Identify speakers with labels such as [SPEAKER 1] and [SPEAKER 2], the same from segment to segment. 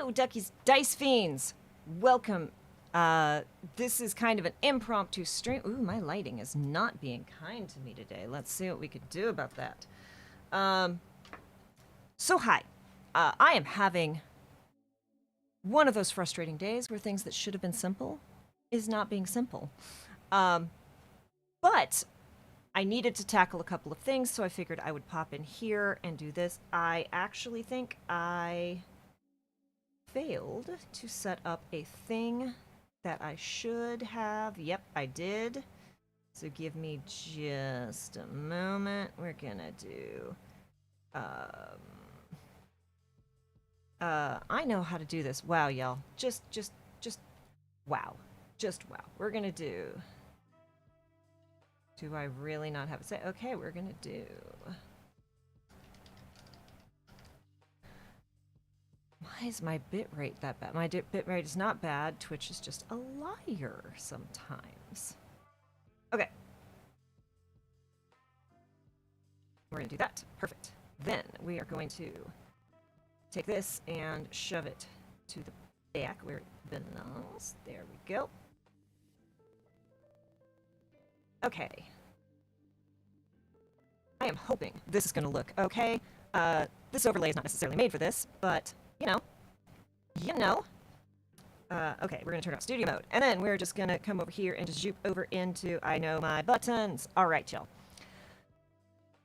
[SPEAKER 1] Heyo, Duckies, Dice Fiends! Welcome. This is kind of an impromptu stream. Ooh, my lighting is not being kind to me today. Let's see what we could do about that. So hi. I am having one of those frustrating days where things that should have been simple is not being simple. But I needed to tackle a couple of things, so I figured I would pop in here and do this. I actually think I failed to set up a thing that I should have. Yep, I did. So give me just a moment. We're gonna do... I know how to do this. Wow, y'all. Just wow. Just wow. We're gonna do... Do I really not have it set? Okay, we're gonna do... Why is my bitrate that bad? My bitrate is not bad. Twitch is just a liar sometimes. Okay. We're going to do that. Perfect. Then we are going to take this and shove it to the back where it belongs. There we go. Okay. I am hoping this is going to look okay. This overlay is not necessarily made for this, but, you know. Okay, we're going to turn off studio mode. And then we're just going to come over here and just zoop over into I know my buttons. All right, y'all.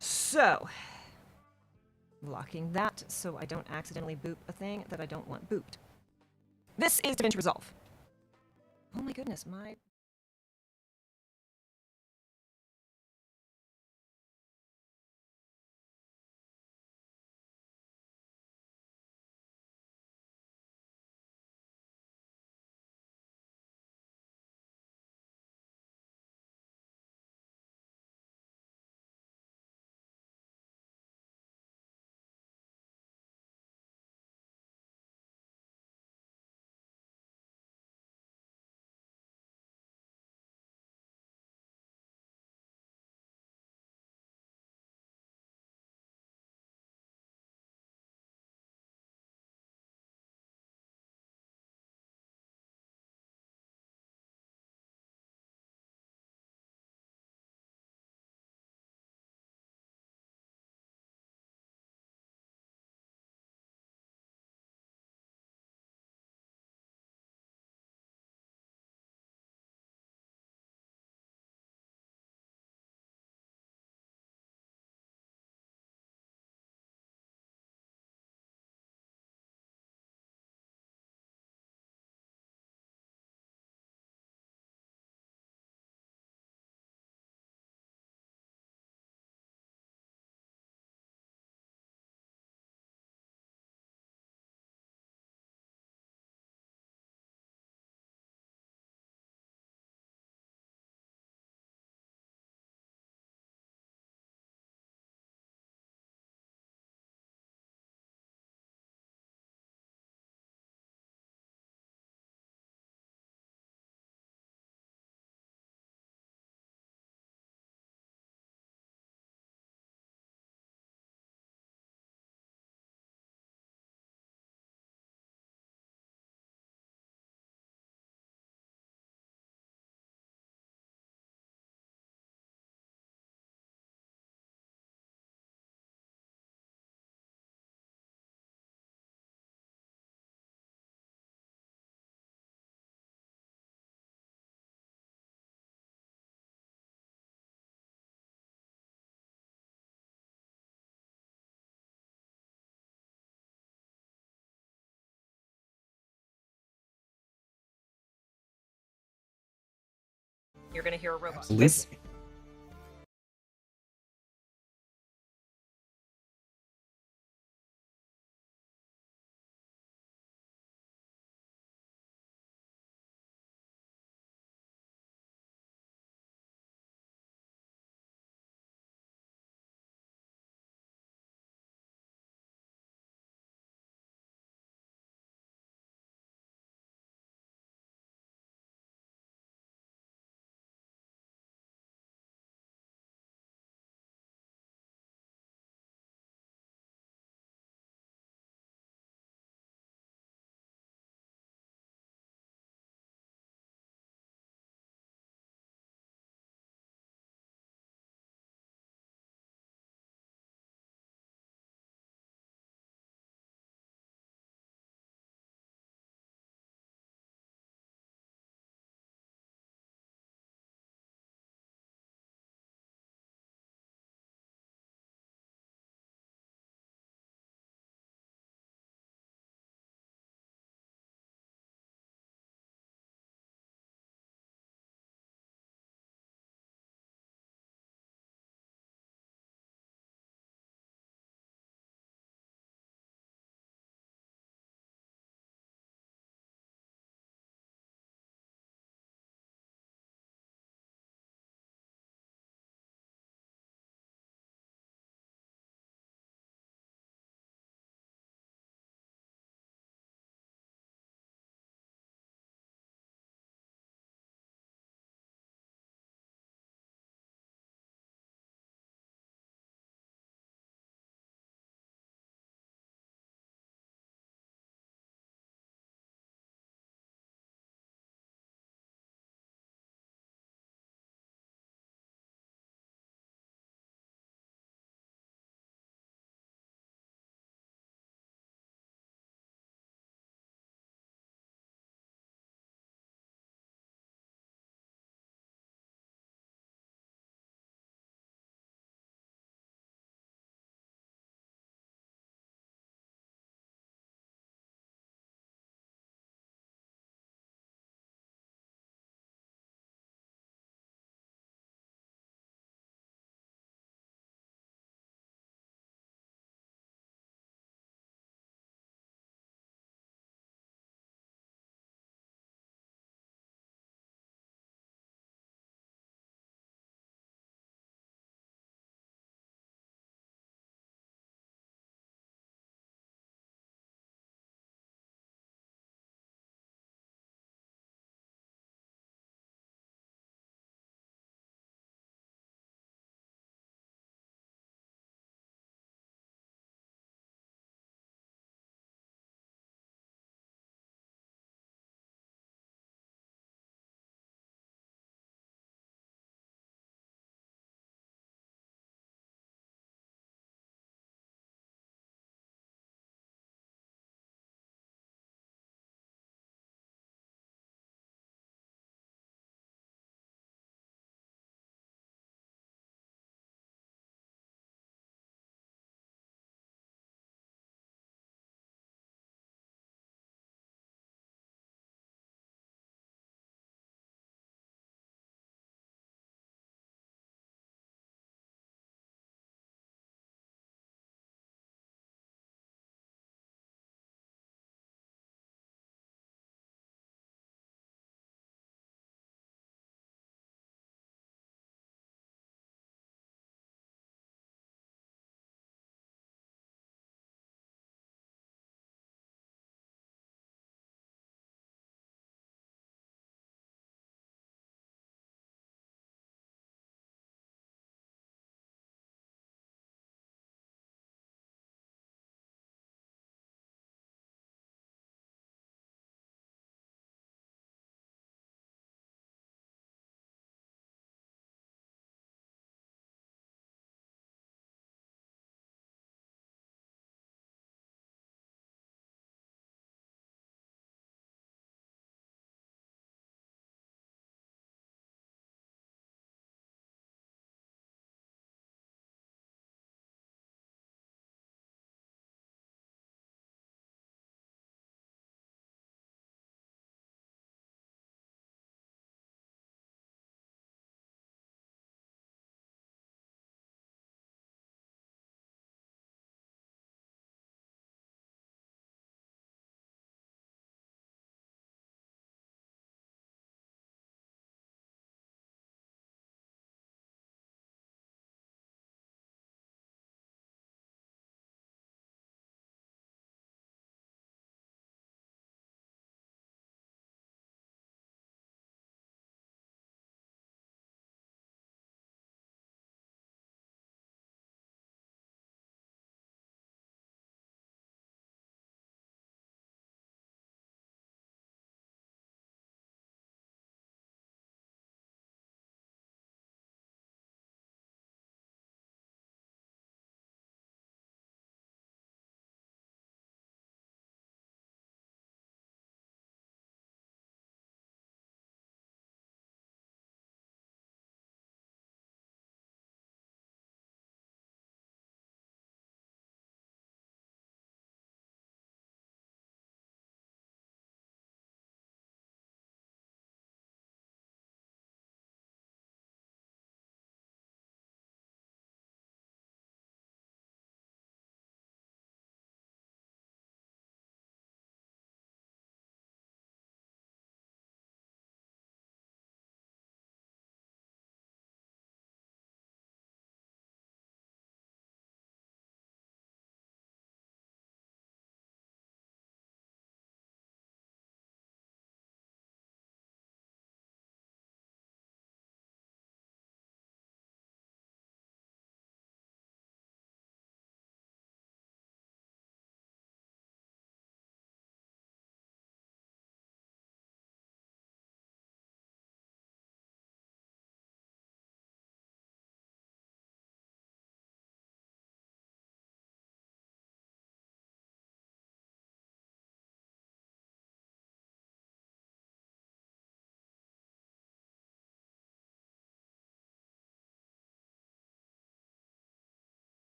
[SPEAKER 1] So, locking that so I don't accidentally boop a thing that I don't want booped. This is DaVinci Resolve. Oh my goodness, my... You're gonna hear a robot.
[SPEAKER 2] Absolutely.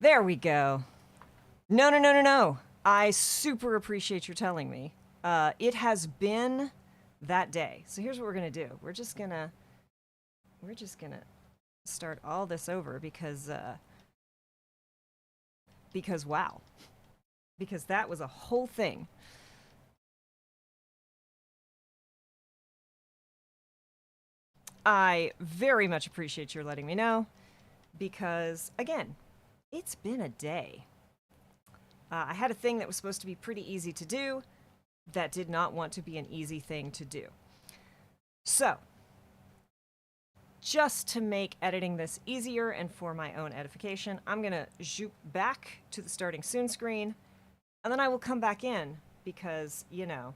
[SPEAKER 1] There we go. No, no, no, no, no. I super appreciate your telling me. It has been that day. So here's what we're gonna do. We're just gonna start all this over because wow. Because that was a whole thing. I very much appreciate your letting me know because, again, it's been a day. I had a thing that was supposed to be pretty easy to do that did not want to be an easy thing to do. So, just to make editing this easier and for my own edification, I'm going to zoop back to the starting soon screen, and then I will come back in because, you know,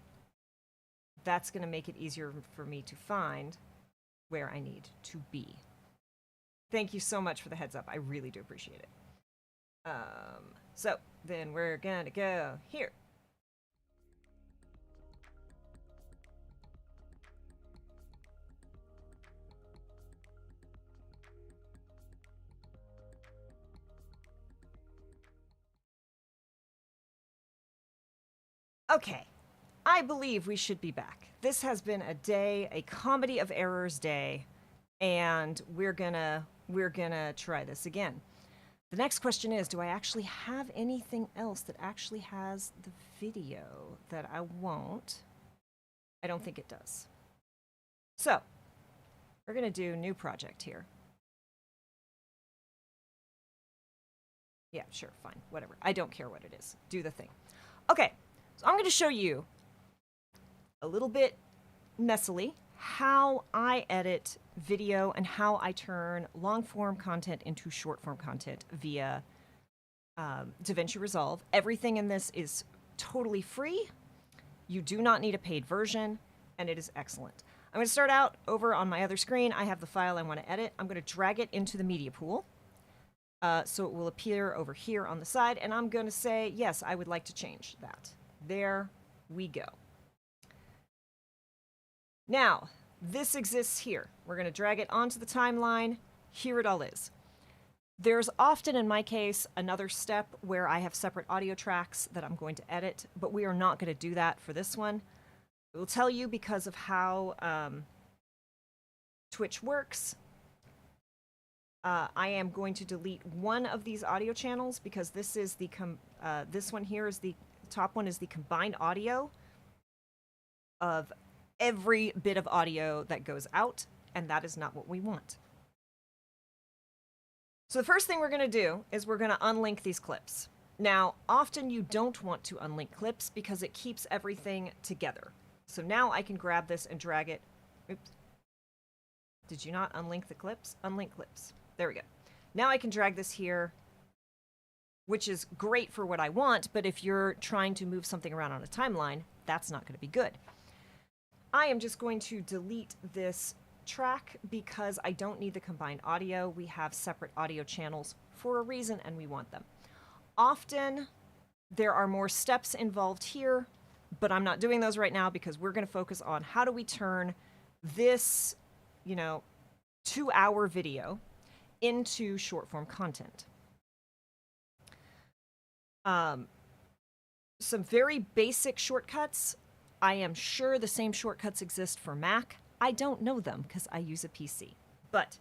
[SPEAKER 1] that's going to make it easier for me to find where I need to be. Thank you so much for the heads up. I really do appreciate it. So then we're gonna go here. Okay, I believe we should be back. This has been a day, a comedy of errors day, and we're gonna try this again. The next question is, do I actually have anything else that actually has the video that I won't? I don't think it does. So, we're gonna do new project here. Yeah, sure, fine, whatever. I don't care what it is. Do the thing. Okay, so I'm gonna show you a little bit messily how I edit video and how I turn long form content into short form content via DaVinci Resolve. Everything in this is totally free. You do not need a paid version, and it is excellent. I'm going to start out over on my other screen. I have the file I want to edit. I'm going to drag it into the media pool. So it will appear over here on the side, and I'm going to say, yes, I would like to change that. There we go. Now, this exists here. We're going to drag it onto the timeline. Here it all is. There's often, in my case, another step where I have separate audio tracks that I'm going to edit, but we are not going to do that for this one. It will tell you because of how Twitch works. I am going to delete one of these audio channels because this is the this one here is the top one is the combined audio of every bit of audio that goes out, and that is not what we want. So the first thing we're going to do is we're going to unlink these clips. Now, often you don't want to unlink clips because it keeps everything together. So now I can grab this and drag it. Oops. Did you not unlink the clips? Unlink clips. There we go. Now I can drag this here, which is great for what I want, but if you're trying to move something around on a timeline, that's not going to be good. I am just going to delete this track because I don't need the combined audio. We have separate audio channels for a reason, and we want them. Often, there are more steps involved here, but I'm not doing those right now because we're going to focus on how do we turn this, 2-hour video into short-form content. Some very basic shortcuts. I am sure the same shortcuts exist for Mac. I don't know them because I use a PC. But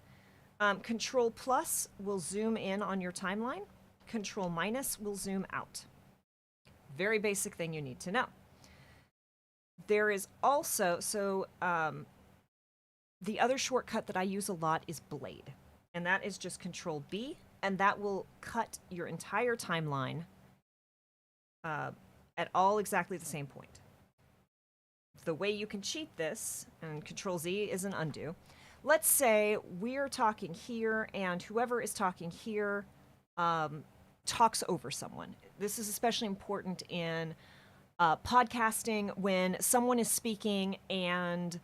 [SPEAKER 1] Control plus will zoom in on your timeline. Control minus will zoom out. Very basic thing you need to know. There is also, the other shortcut that I use a lot is Blade. And that is just Control B, and that will cut your entire timeline at all exactly the same point. The way you can cheat this, and Control Z is an undo. Let's say we're talking here, and whoever is talking here talks over someone. This is especially important in podcasting when someone is speaking and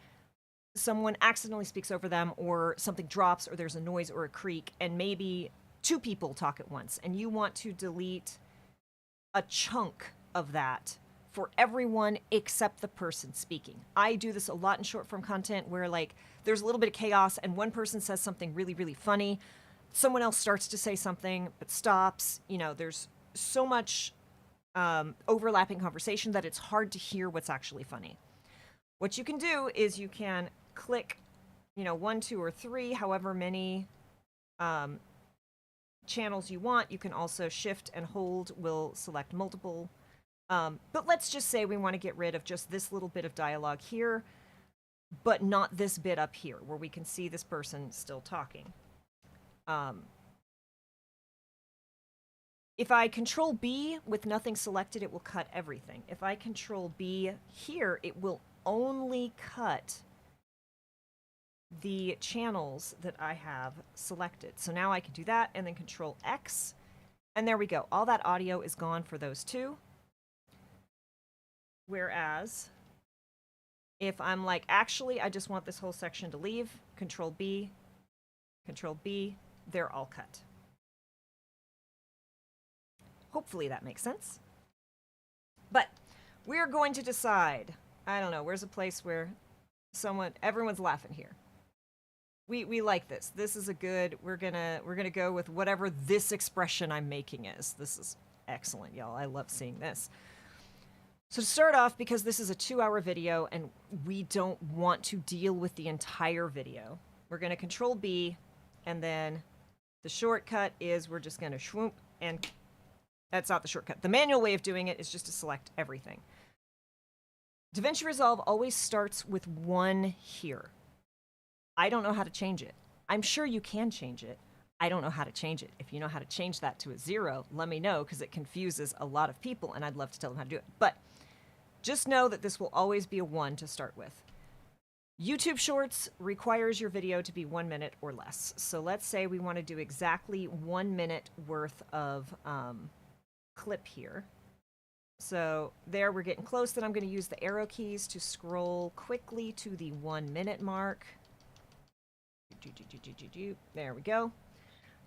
[SPEAKER 1] someone accidentally speaks over them, or something drops, or there's a noise or a creak, and maybe two people talk at once, and you want to delete a chunk of that for everyone except the person speaking. I do this a lot in short form content where there's a little bit of chaos and one person says something really, really funny. someone else starts to say something but stops. You know, there's so much overlapping conversation that it's hard to hear what's actually funny. What you can do is you can click, you know, 1, 2, or 3, however many channels you want. You can also shift and hold will select multiple. But let's just say we want to get rid of just this little bit of dialogue here, but not this bit up here where we can see this person still talking. If I control B with nothing selected, it will cut everything. If I control B here, it will only cut the channels that I have selected. So now I can do that and then control X, and there we go. All that audio is gone for those two. Whereas if I'm like, actually, I just want this whole section to leave, control B, they're all cut. Hopefully that makes sense. But we're going to decide, I don't know, where's a place where everyone's laughing here. We like this. This is a good, we're gonna go with whatever this expression I'm making is. This is excellent, y'all. I love seeing this. So to start off, because this is a 2-hour video and we don't want to deal with the entire video, we're gonna control B, and then the shortcut is we're just gonna swoop, and that's not the shortcut. The manual way of doing it is just to select everything. DaVinci Resolve always starts with 1 here. I don't know how to change it. I'm sure you can change it. I don't know how to change it. If you know how to change that to a 0, let me know, because it confuses a lot of people and I'd love to tell them how to do it. But just know that this will always be a 1 to start with. YouTube Shorts requires your video to be 1 minute or less. So let's say we want to do exactly 1 minute worth of clip here. So there, we're getting close. Then I'm going to use the arrow keys to scroll quickly to the 1 minute mark. There we go.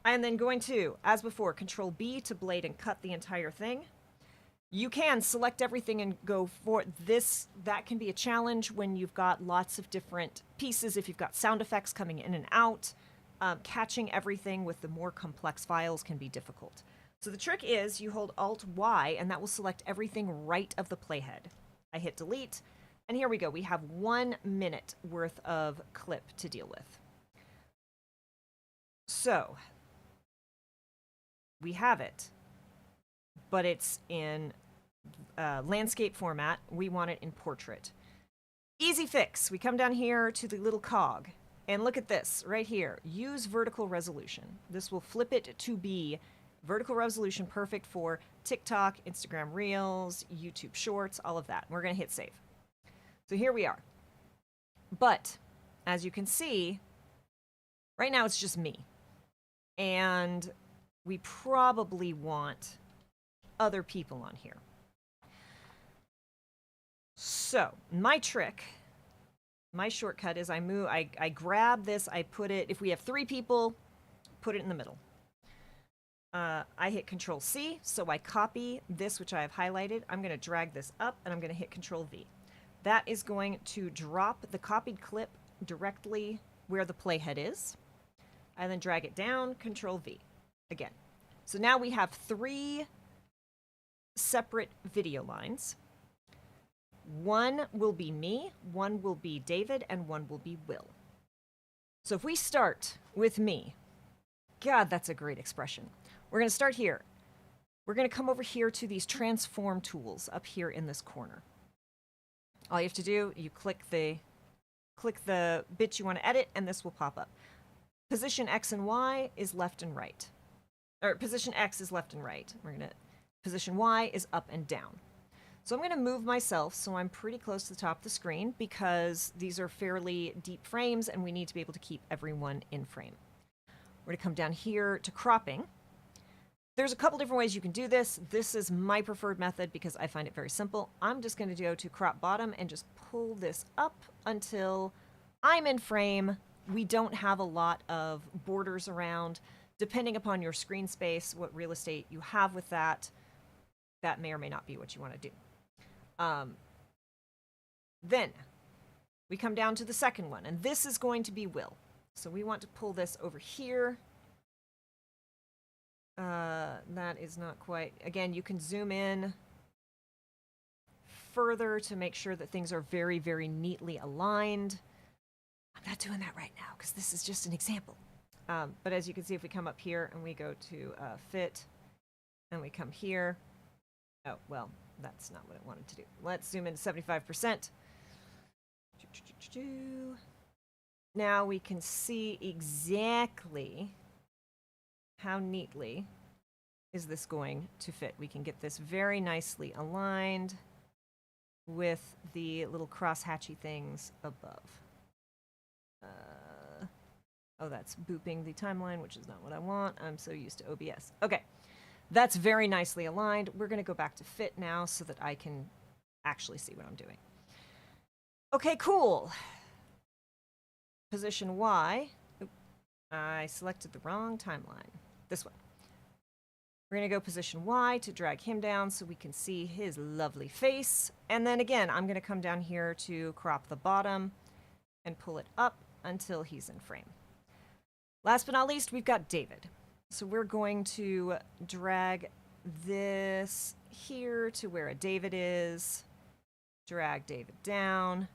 [SPEAKER 1] I'm then going to, as before, control B to blade and cut the entire thing. You can select everything and go for this. That can be a challenge when you've got lots of different pieces. If you've got sound effects coming in and out, catching everything with the more complex files can be difficult. So the trick is you hold Alt-Y, and that will select everything right of the playhead. I hit delete, and here we go. We have 1 minute worth of clip to deal with. So we have it, but it's in landscape format. We want it in portrait. Easy fix. We come down here to the little cog, and look at this right here. Use vertical resolution. This will flip it to be vertical resolution, perfect for TikTok, Instagram Reels, YouTube Shorts, all of that. We're going to hit save. So here we are. But as you can see, right now it's just me. And we probably want other people on here. So my trick, my shortcut is I grab this, I put it, if we have 3 people, put it in the middle. I hit Control C, so I copy this, which I have highlighted. I'm going to drag this up, and I'm going to hit Control V. That is going to drop the copied clip directly where the playhead is. I then drag it down, Control V again. So now we have 3 separate video lines. 1 will be me, 1 will be David, and 1 will be Will. So if we start with me, God, that's a great expression. We're going to start here. We're going to come over here to these transform tools up here in this corner. All you have to do, you click the bit you want to edit, and this will pop up. Position X and Y is left and right. Or position X is left and right. Position Y is up and down. So I'm going to move myself so I'm pretty close to the top of the screen, because these are fairly deep frames and we need to be able to keep everyone in frame. We're going to come down here to cropping. There's a couple different ways you can do this. This is my preferred method because I find it very simple. I'm just going to go to crop bottom and just pull this up until I'm in frame. We don't have a lot of borders around. Depending upon your screen space, what real estate you have with that, that may or may not be what you want to do. Then we come down to the second one, and this is going to be Will. So we want to pull this over here That is not quite. Again, you can zoom in further to make sure that things are very, very neatly aligned. I'm not doing that right now because this is just an example. But as you can see, if we come up here and we go to fit and we come here. Oh, well, that's not what I wanted to do. Let's zoom in to 75%. Now we can see exactly how neatly is this going to fit. We can get this very nicely aligned with the little cross-hatchy things above. Oh, that's booping the timeline, which is not what I want. I'm so used to OBS. Okay, that's very nicely aligned. We're going to go back to fit now so that I can actually see what I'm doing. Okay, cool. Position Y. Oop, I selected the wrong timeline. This one. We're going to go position Y to drag him down so we can see his lovely face. And then again, I'm going to come down here to crop the bottom and pull it up until he's in frame. Last but not least, we've got David. So we're going to drag this here to where a David is. Drag David down.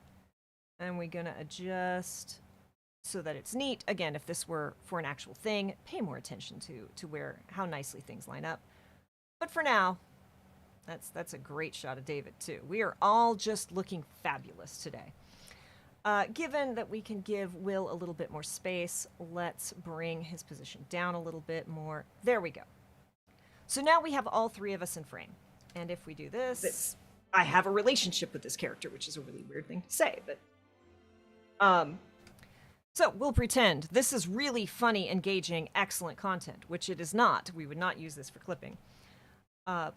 [SPEAKER 1] And we're going to adjust so that it's neat. Again, if this were for an actual thing, pay more attention to how nicely things line up. But for now, that's a great shot of David too. We are all just looking fabulous today. Given that we can give Will a little bit more space, let's bring his position down a little bit more. There we go. So now we have all three of us in frame. And if we do this, I have a relationship with this character, which is a really weird thing to say, but so we'll pretend this is really funny, engaging, excellent content, which it is not. We would not use this for clipping. But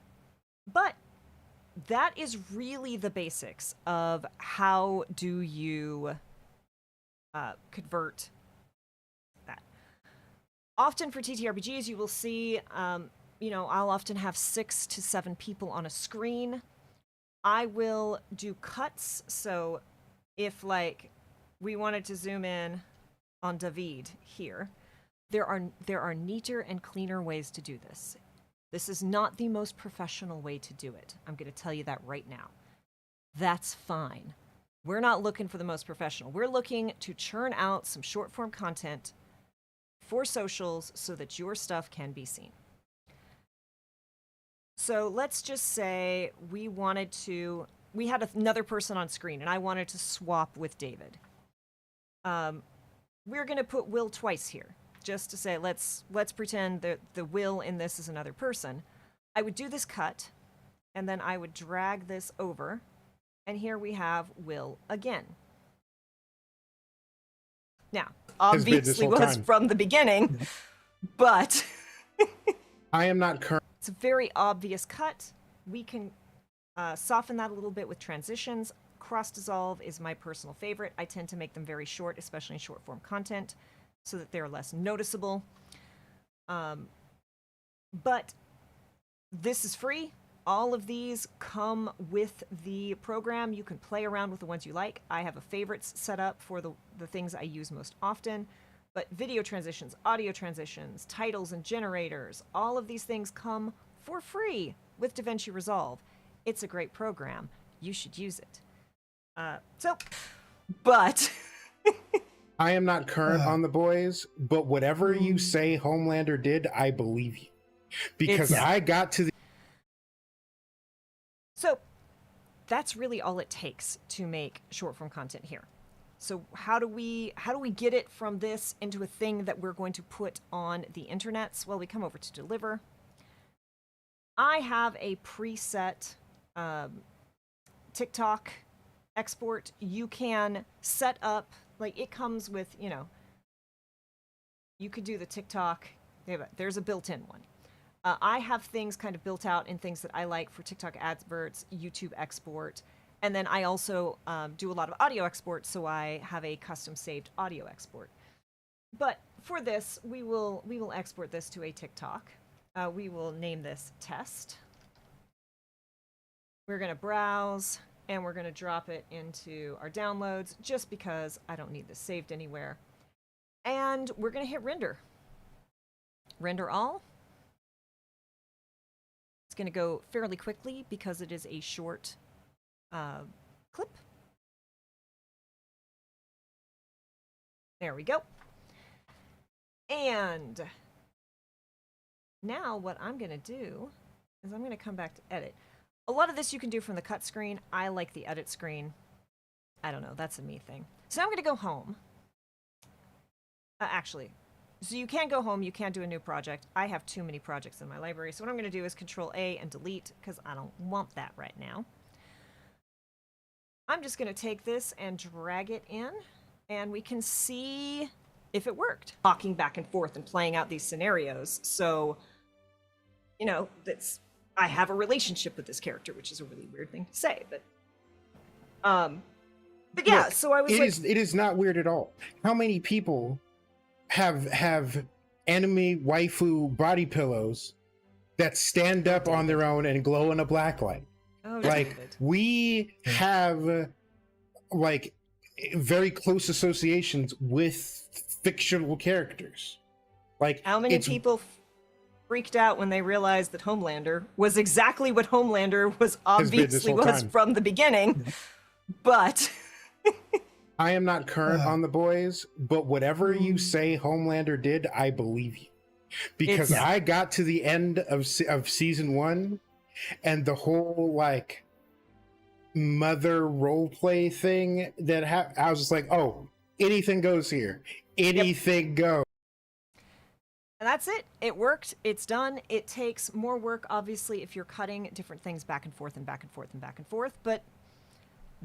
[SPEAKER 1] that is really the basics of how do you convert that. Often for TTRPGs, you will see, I'll often have 6 to 7 people on a screen. I will do cuts, so if, we wanted to zoom in on David here, there are neater and cleaner ways to do this. This is not the most professional way to do it. I'm going to tell you that right now. That's fine. We're not looking for the most professional. We're looking to churn out some short form content for socials so that your stuff can be seen. So let's just say we had another person on screen and I wanted to swap with David. We're going to put Will twice here. Just to say, let's pretend that the Will in this is another person. I would do this cut, and then I would drag this over, and here we have Will again. Now, obviously was from the beginning, but
[SPEAKER 2] I am not current.
[SPEAKER 1] It's a very obvious cut. We can soften that a little bit with transitions. Cross dissolve is my personal favorite. I tend to make them very short, especially in short form content, so that they're less noticeable. But this is free. All of these come with the program. You can play around with the ones you like. I have a favorites set up for the things I use most often. But video transitions, audio transitions, titles and generators, all of these things come for free with DaVinci Resolve. It's a great program. You should use it. But
[SPEAKER 2] I am not current on the boys, but whatever you say Homelander did, I believe you. Because I got to the...
[SPEAKER 1] So that's really all it takes to make short form content here. So how do we get it from this into a thing that we're going to put on the internets? Well, we come over to deliver. I have a preset TikTok export. You can set up, it comes with, you could do the TikTok. There's a built-in one. I have things kind of built out in things that I like for TikTok adverts, YouTube export, and then I also do a lot of audio export, so I have a custom saved audio export. But for this, we will export this to a TikTok. We will name this test. We're going to browse, and we're going to drop it into our downloads, just because I don't need this saved anywhere. And we're going to hit render. Render all. It's going to go fairly quickly because it is a short clip. There we go. And now what I'm going to do is I'm going to come back to edit. A lot of this you can do from the cut screen. I like the edit screen. I don't know, that's a me thing. So now I'm going to go home. Actually, so you can go home, you can do a new project. I have too many projects in my library, so what I'm going to do is Control A and delete, because I don't want that right now. I'm just going to take this and drag it in, and we can see if it worked. Talking back and forth and playing out these scenarios, so, you know, I have a relationship with this character, which is a really weird thing to say, but yeah,
[SPEAKER 2] Look,
[SPEAKER 1] so I was
[SPEAKER 2] it is not weird at all. How many people have anime waifu body pillows that stand up on their own and glow in a black light?
[SPEAKER 1] Oh,
[SPEAKER 2] like
[SPEAKER 1] David.
[SPEAKER 2] we have like very close associations with fictional characters. Like,
[SPEAKER 1] How many people freaked out when they realized that Homelander was exactly what Homelander was obviously was from the beginning, but
[SPEAKER 2] I am not current on the boys, but whatever you say Homelander did, I believe you. Because I got to the end of season 1 and the whole like mother roleplay thing that I was just like, oh, anything goes here. Anything goes.
[SPEAKER 1] And that's it. It worked. It's done. It takes more work, obviously, if you're cutting different things back and forth and back and forth and back and forth, but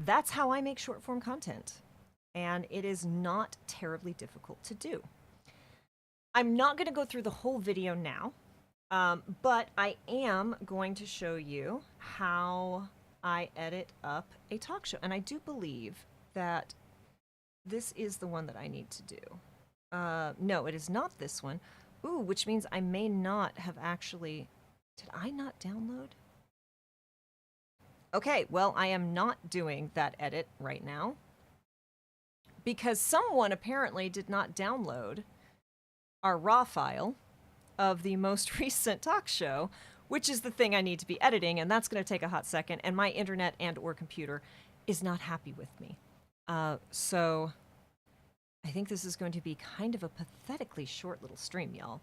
[SPEAKER 1] that's how I make short form content. And it is not terribly difficult to do. I'm not going to go through the whole video now, but I am going to show you how I edit up a talk show. And I do believe that this is the one that I need to do. No, it is not this one. Ooh, which means I may not have actually... Did I not download? Okay, well, I am not doing that edit right now because someone apparently did not download our raw file of the most recent talk show, which is the thing I need to be editing, and that's going to take a hot second, and my internet and or computer is not happy with me. So I think this is going to be kind of a pathetically short little stream, y'all.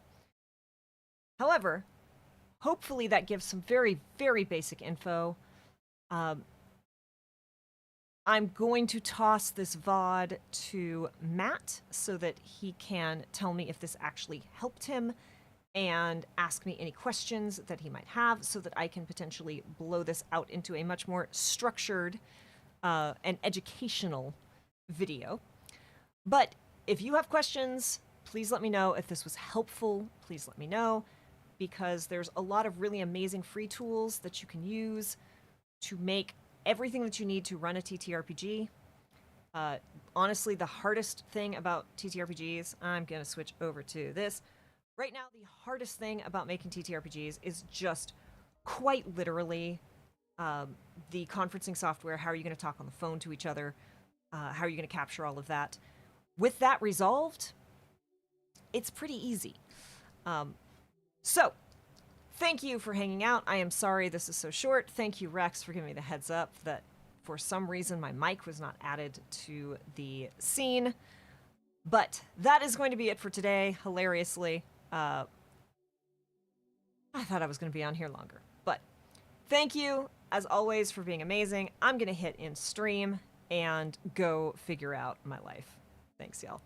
[SPEAKER 1] However, hopefully that gives some very, very basic info. I'm going to toss this VOD to Matt so that he can tell me if this actually helped him and ask me any questions that he might have so that I can potentially blow this out into a much more structured and educational video. But if you have questions, please let me know. If this was helpful, please let me know, because there's a lot of really amazing free tools that you can use to make everything that you need to run a TTRPG. Honestly, the hardest thing about TTRPGs, I'm going to switch over to this. Right now, the hardest thing about making TTRPGs is just quite literally the conferencing software. How are you going to talk on the phone to each other? How are you going to capture all of that? With that resolved, it's pretty easy. So, thank you for hanging out. I am sorry this is so short. Thank you, Rex, for giving me the heads up that for some reason my mic was not added to the scene. But that is going to be it for today, hilariously. I thought I was going to be on here longer. But thank you, as always, for being amazing. I'm going to hit in stream and go figure out my life. Thanks, y'all.